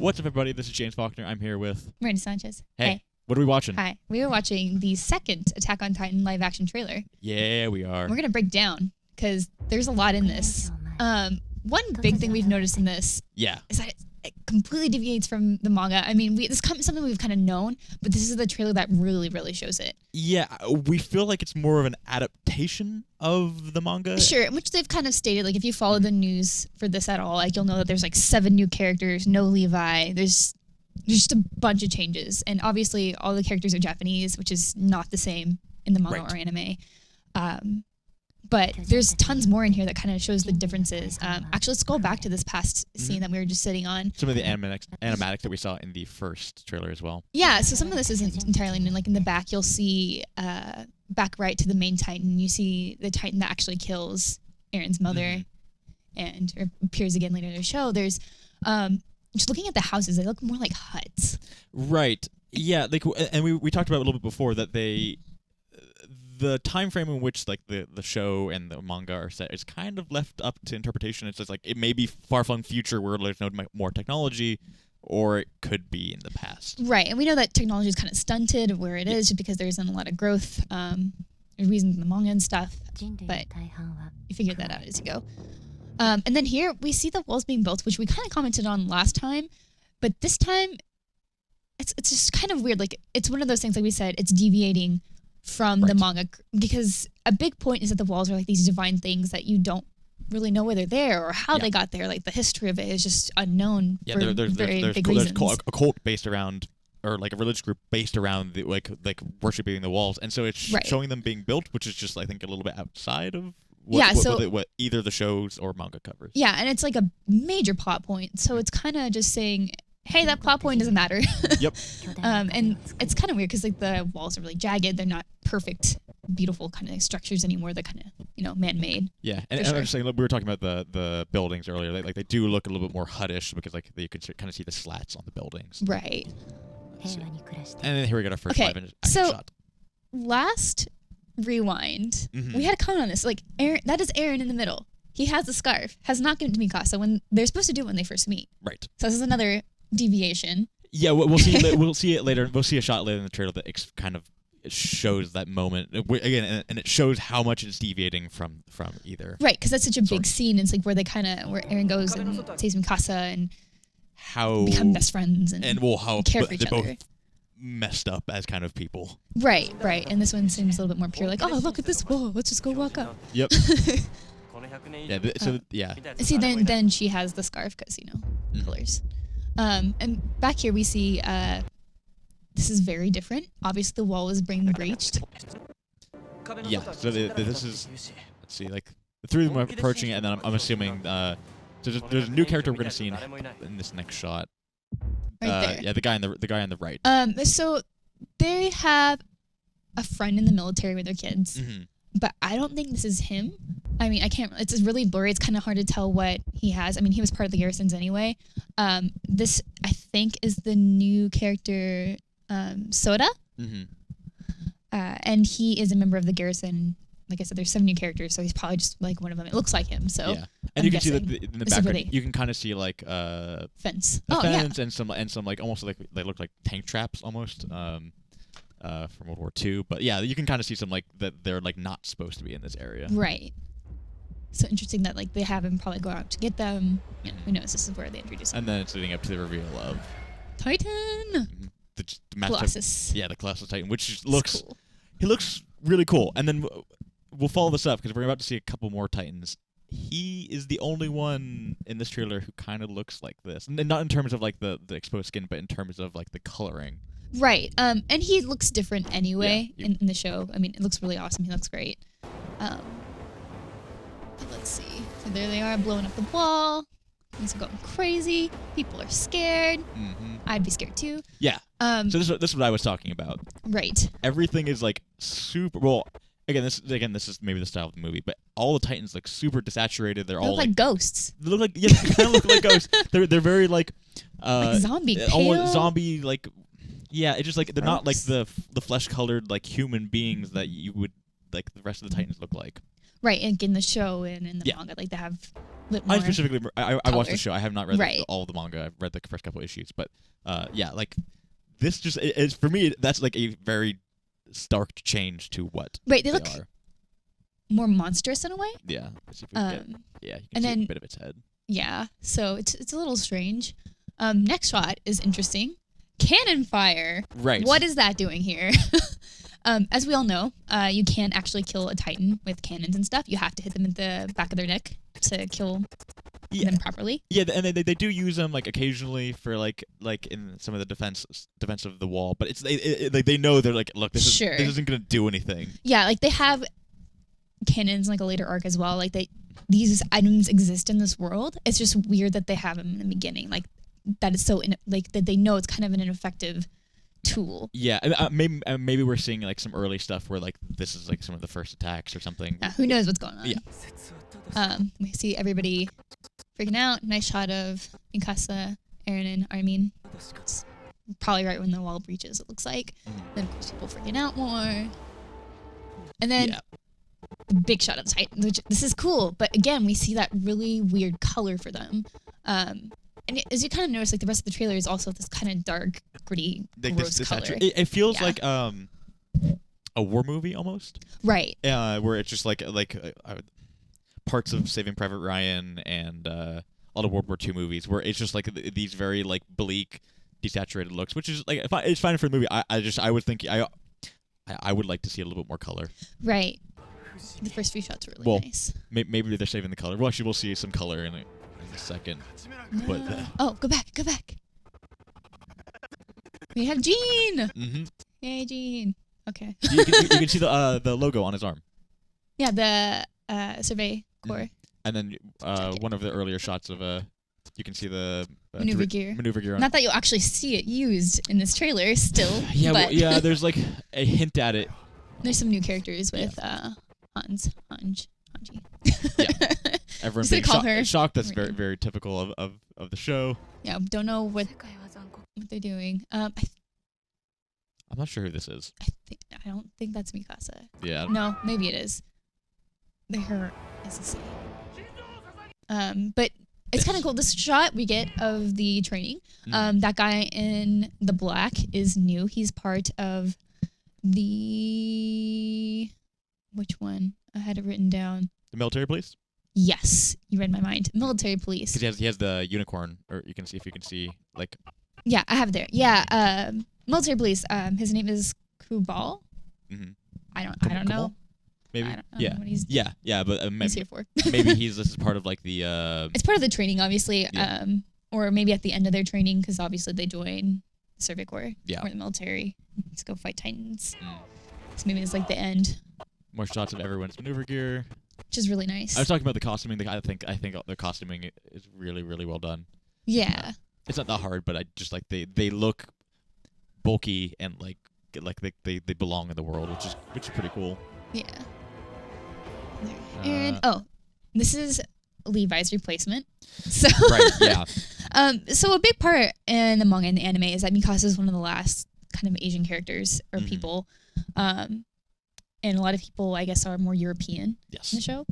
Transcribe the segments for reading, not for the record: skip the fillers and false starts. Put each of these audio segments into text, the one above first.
What's up, everybody? This is James Faulkner. I'm here with Miranda Sanchez. Hey. What are we watching? Hi. We are watching the second Attack on Titan live-action trailer. Yeah, we are. We're going to break down, because there's a lot in this. One big thing we've noticed in this is that it completely deviates from the manga. I mean, this is something we've kind of known, but this is the trailer that really, really shows it. Yeah, we feel like it's more of an adaptation of the manga. Sure, which they've kind of stated. Like, if you follow the news for this at all, like, you'll know that there's like 7 new characters, no Levi. There's just a bunch of changes, and obviously all the characters are Japanese, which is not the same in the manga or anime. But there's tons more in here that kind of shows the differences. Actually, let's go back to this past scene that we were just sitting on. Some of the animatics that we saw in the first trailer as well. Yeah, so some of this isn't entirely new. Like in the back, you'll see back right to the main Titan. You see the Titan that actually kills Eren's mother, and appears again later in the show. There's just looking at the houses, they look more like huts. Right. Yeah. Like, and we talked about it a little bit before that the time frame in which like the show and the manga are set is kind of left up to interpretation. It's just like it may be far-flung future where there's no more technology, or it could be in the past. Right, and we know that technology is kind of stunted where it is just because there isn't a lot of growth. There's reasons in the manga and stuff, but you figure that out as you go. And then here we see the walls being built, which we kind of commented on last time, but this time it's just kind of weird. Like, it's one of those things, like we said, it's deviating from the manga, because a big point is that the walls are like these divine things that you don't really know where they're there or how they got there. Like, the history of it is just unknown for very big reasons. There's a cult based around, or like a religious group based around the, like worshiping the walls, and so it's showing them being built, which is just, I think, a little bit outside of what either the shows or manga covers. Yeah, and it's like a major plot point, so it's kind of just saying, hey, that plot point doesn't matter. Yep. And it's kind of weird because like the walls are really jagged. They're not perfect, beautiful kind of structures anymore. They're kind of man-made. Yeah, and I was saying, we were talking about the buildings earlier. Like they do look a little bit more huttish because like you can kind of see the slats on the buildings. Right. And then here we got our first live action shot. Last rewind, we had a comment on this. Like, Eren, that is Eren in the middle. He has the scarf. Has not given it to Mikasa when they're supposed to do it when they first meet. Right. So this is another deviation. Yeah, we'll see. We'll see it later. We'll see a shot later in the trailer that kind of shows that moment again, and it shows how much it's deviating from either. Right, because that's such a big scene. It's like where Eren goes and saves Mikasa and how become best friends and how care for each other. Both messed up as kind of people. Right. And this one seems a little bit more pure. Like, oh, look at this wall. Let's just go walk up. Yep. See, then she has the scarf because colors. And back here we see this is very different. Obviously, the wall is being breached. Yeah. So this is, let's see, like the three of them are approaching it, and then I'm assuming there's a new character we're going to see in this next shot. Right there. Yeah, the guy on the right. So they have a friend in the military with their kids, but I don't think this is him. I mean, I can't. It's really blurry. It's kind of hard to tell what he has. I mean, he was part of the garrisons anyway. This, I think, is the new character, Soda. And he is a member of the garrison. Like I said, there's 7 new characters, so he's probably just like one of them. It looks like him. So yeah, and you can see that in the background, you can kind of see like fence, and some like almost like they look like tank traps almost. From World War II, but yeah, you can kind of see some like that they're like not supposed to be in this area. Right. So interesting that like they have him probably go out to get them. Yeah, who knows? This is where they introduce him. And then it's leading up to the reveal of Titan. The Colossus. Yeah, the Colossus Titan, which looks cool. He looks really cool. And then we'll follow this up because we're about to see a couple more Titans. He is the only one in this trailer who kind of looks like this, and not in terms of like the exposed skin, but in terms of like the coloring. Right. And he looks different anyway in the show. I mean, it looks really awesome. He looks great. But let's see. So there they are, blowing up the wall. Things are going crazy. People are scared. I'd be scared too. Yeah. So this is what I was talking about. Right. Everything is like super. Well, this is maybe the style of the movie, but all the Titans look super desaturated. They look like ghosts. They look like they kind of look like ghosts. They're very like zombie, almost zombie like. Yeah, it's just like they're not like the flesh colored like human beings that you would like the rest of the Titans look like. Right, like in the show and in the manga, like they have bit more. I specifically, I watched the color. show. I have not read Right. all of the manga. I've read the first couple issues, but yeah, like this just is for me. That's like a very stark change to what Right, they look are. more monstrous in a way. Yeah. Let's see if we can get, yeah, you can and see then- a bit of its head. Yeah, so it's a little strange. Next shot is interesting. Cannon fire. Right. What is that doing here? As we all know, you can't actually kill a Titan with cannons and stuff. You have to hit them in the back of their neck to kill them properly. Yeah, and they do use them like occasionally for like in some of the defense of the wall, but it's like they know they're like, look, this isn't gonna do anything. Yeah, like they have cannons in like a later arc as well. Like these items exist in this world. It's just weird that they have them in the beginning. Like that is so like that they know it's kind of an ineffective tool. Yeah, maybe we're seeing like some early stuff where like this is like some of the first attacks or something. Who knows what's going on? Yeah. We see everybody freaking out. Nice shot of Mikasa, Eren, and Armin. It's probably right when the wall breaches, it looks like. Then of course people freaking out more. And then the big shot of the Titan, which this is cool, but again we see that really weird color for them. And as you kind of notice, like the rest of the trailer is also this kind of dark, gritty, like gross this color. it feels like a war movie almost. Right. Where it's just like parts of Saving Private Ryan and all the World War II movies, where it's just like these very like bleak, desaturated looks, which is like it's fine for the movie. I would think I would like to see a little bit more color. Right. The first few shots were really nice. Maybe they're saving the color. Well, actually, we'll see some color in a second. But go back. We have Jean. Mm-hmm. Yay, Jean. Okay. you can see the logo on his arm. Yeah, the survey corps. And then one of the earlier shots of you can see the maneuver gear. On. Not that you'll actually see it used in this trailer still. Yeah, but yeah. There's like a hint at it. There's some new characters with Hanji. Yeah. Everyone being shocked. That's Miranda. very typical of the show. Yeah, don't know what they're doing. I'm not sure who this is. I don't think that's Mikasa. Yeah. No, maybe it is. Her is the same. But it's kind of cool. This shot we get of the training. That guy in the black is new. He's part of the which one? I had it written down. The military police. Yes, you read my mind. Military police. Because he has the unicorn, or you can see like. Yeah, I have it there. Yeah, military police. His name is Kubal. Mm-hmm. I don't know. Maybe. I don't know what he's but he's here for. maybe this is part of like the. It's part of the training, obviously. Yeah. Or maybe at the end of their training, because obviously they join the Survey Corps or the military to go fight Titans. So maybe it's like the end. More shots of everyone's maneuver gear, which is really nice. I was talking about the costuming. I think their costuming is really, really well done. Yeah. It's not that hard, but I just like they look bulky and like they belong in the world, which is pretty cool. Yeah. And this is Levi's replacement. So right, yeah. So a big part in the manga and the anime is that Mikasa is one of the last kind of Asian characters or people. And a lot of people, I guess, are more European in the show.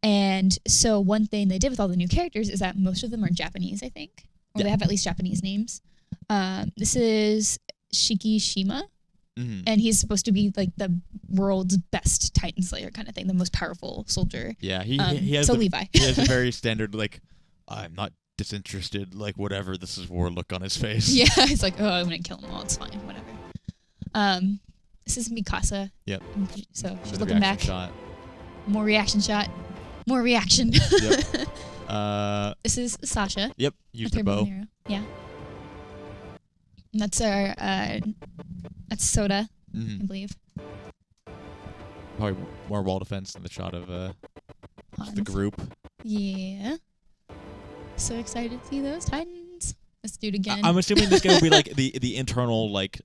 And so one thing they did with all the new characters is that most of them are Japanese, I think. Or they have at least Japanese names. This is Shikishima. And he's supposed to be like the world's best Titan Slayer kind of thing, the most powerful soldier. Yeah, he has Levi. He has a very standard like, I'm not disinterested, like whatever, this is war look on his face. Yeah, he's like, I'm gonna kill them all, it's fine, whatever. This is Mikasa. Yep. So she's looking back. Shot. More reaction shot. More reaction. Yep. This is Sasha. Yep. Use the bow. Yeah. And that's our that's Soda, I believe. Probably more wall defense than the shot of the group. Yeah. So excited to see those Titans. Let's do it again. I'm assuming this guy will be like the internal like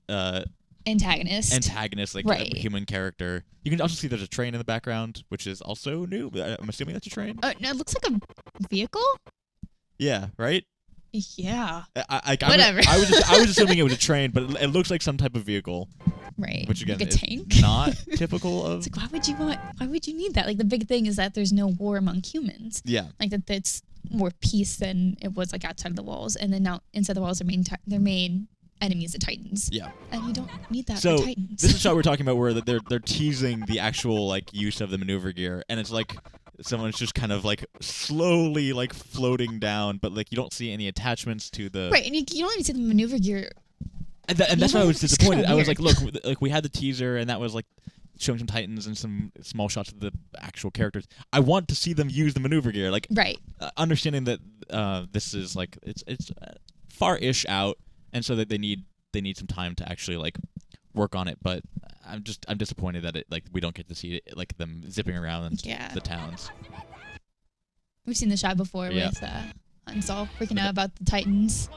antagonist, like human character. You can also see there's a train in the background, which is also new. I'm assuming that's a train. No, it looks like a vehicle. Yeah. Right. Yeah. Whatever. I was assuming it was a train, but it looks like some type of vehicle. Right. Which again like a is tank. not typical of. It's like, why would you need that? Like the big thing is that there's no war among humans. Yeah. Like that's more peace than it was like outside of the walls. And then now inside the walls, their main enemy is the Titans. Yeah. And you don't need that So for Titans. this is a shot we're talking about where they're teasing the actual like use of the maneuver gear, and it's like someone's just kind of like slowly like floating down, but like you don't see any attachments to the Right, and you don't even see the maneuver gear. And that's why I was It's kinda disappointed. I was weird. like, look, like we had the teaser, and that was like showing some Titans and some small shots of the actual characters. I want to see them use the maneuver gear, like Right. Understanding that this is like it's far-ish out, and so that they need some time to actually like work on it. But I'm disappointed that it like we don't get to see it, like them zipping around the towns. We've seen the shot before with Hansel freaking out about the Titans.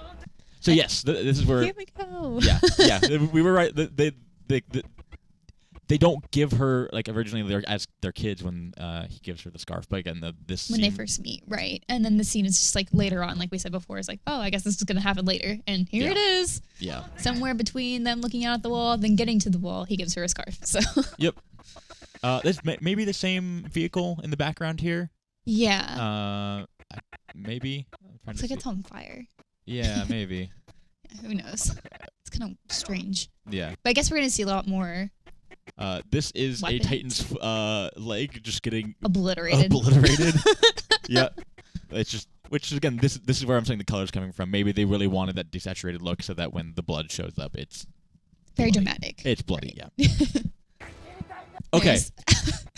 So yes, this is where. Here we go. Yeah, we were right. They don't give her like originally they're as their kids when he gives her the scarf, but again this when they first meet, right? And then the scene is just like later on, like we said before, is like, oh, I guess this is gonna happen later, and here it is. Yeah. Somewhere between them looking out at the wall, then getting to the wall, he gives her a scarf. So. Yep. This maybe the same vehicle in the background here. Yeah. Maybe. Looks like it's on fire. Yeah, maybe. Who knows? It's kind of strange. Yeah. But I guess we're gonna see a lot more. This is weapons. a Titan's leg just getting Obliterated. Yeah. It's just, which again, this is where I'm saying the color's coming from. Maybe they really wanted that desaturated look so that when the blood shows up, it's very bloody. dramatic. It's bloody, yeah. Okay. Nice.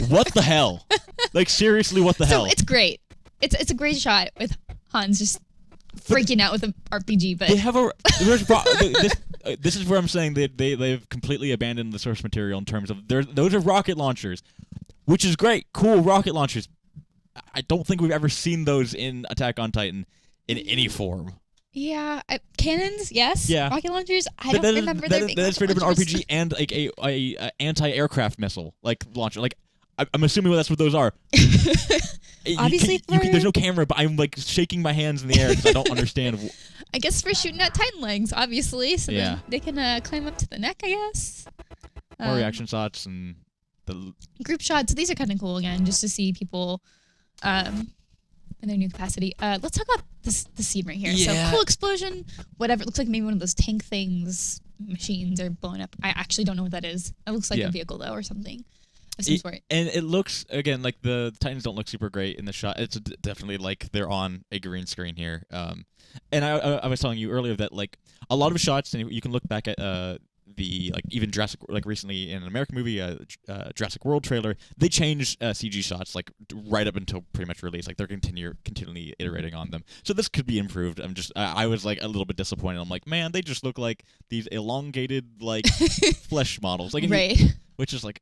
What the hell? Like seriously, what the hell? So it's great. It's a great shot with Hans just freaking out with an RPG, but they have this is where I'm saying they've completely abandoned the source material in terms of those are rocket launchers, which is great, cool rocket launchers. I don't think we've ever seen those in Attack on Titan in any form. yeah, cannons, yes. Yeah. Rocket launchers. I don't remember there being. That's straight up an RPG and like a anti-aircraft missile like launcher. Like I'm assuming that's what those are. Obviously, there's no camera, but I'm like shaking my hands in the air because I don't understand. I guess for shooting at Titan legs, obviously, so then they can climb up to the neck, I guess. More reaction shots and the group shots. These are kind of cool again, just to see people in their new capacity. Let's talk about the scene right here. Yeah. So cool explosion, whatever. It looks like maybe one of those tank things, machines are blowing up. I actually don't know what that is. It looks like a vehicle though, or something. And it looks, again, like the Titans don't look super great in the shot. It's definitely like they're on a green screen here. And I was telling you earlier that like a lot of shots, and you can look back at the like even Jurassic, like recently in an American movie, Jurassic World trailer, they changed CG shots like right up until pretty much release. Like they're continually iterating on them. So this could be improved. I was like a little bit disappointed. I'm like, man, they just look like these elongated like flesh models, like which is like.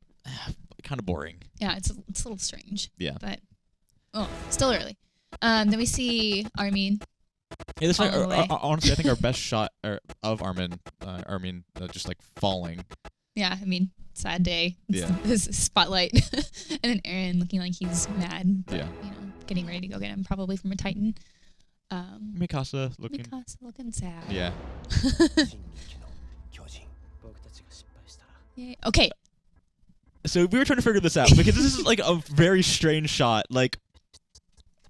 Kind of boring. Yeah, it's a little strange. Yeah. But, still early. Then we see Armin. Yeah, this honestly, I think our best shot of Armin just like falling. Yeah, I mean, sad day. It's his spotlight. And then Eren looking like he's mad. But, getting ready to go get him, probably from a Titan. Mikasa looking sad. Yeah. Yay. Okay. So we were trying to figure this out because this is like a very strange shot. Like,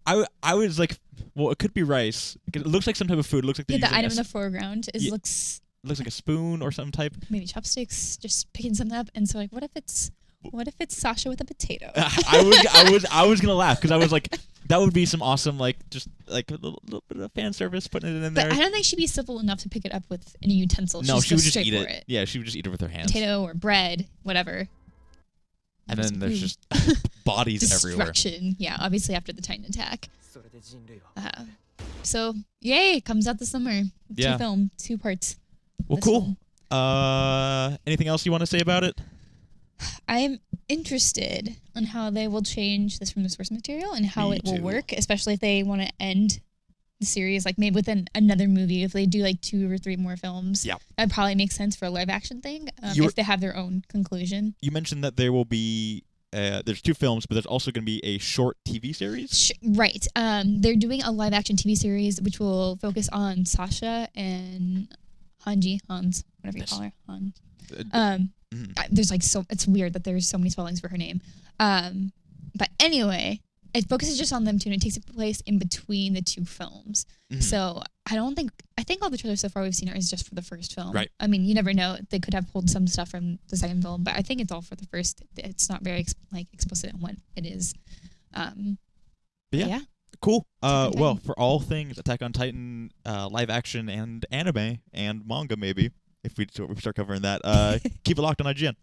I was like, well, it could be rice. It looks like some type of food. It looks like the item in the foreground looks like a spoon or some type. Maybe chopsticks, just picking something up. And so like, what if it's Sasha with a potato? I was gonna laugh because I was like, that would be some awesome like just like a little bit of fan service putting it in there. But I don't think she'd be simple enough to pick it up with any utensil. No, she would just eat it. Yeah, she would just eat it with her hands. Potato or bread, whatever. And then there's just bodies everywhere. Yeah, obviously after the Titan attack. So, yay, comes out this summer. Yeah. 2 parts. Well, cool. Anything else you want to say about it? I'm interested on how they will change this from the source material and how it will work, especially if they want to end the series, like maybe within another movie. If they do like 2 or 3 more films, that probably makes sense for a live action thing. If they have their own conclusion. You mentioned that there will be there's 2 films, but there's also going to be a short TV series. Right. They're doing a live action TV series which will focus on Sasha and Hans, whatever you call her, Hans. There's like it's weird that there's so many spellings for her name. But anyway, it focuses just on them two, and it takes place in between the two films. So I think all the trailers so far we've seen is just for the first film. Right. I mean, you never know. They could have pulled some stuff from the second film, but I think it's all for the first. It's not very explicit on what it is. But yeah. Cool. Well, for all things Attack on Titan, live action and anime and manga, maybe if we start covering that, keep it locked on IGN.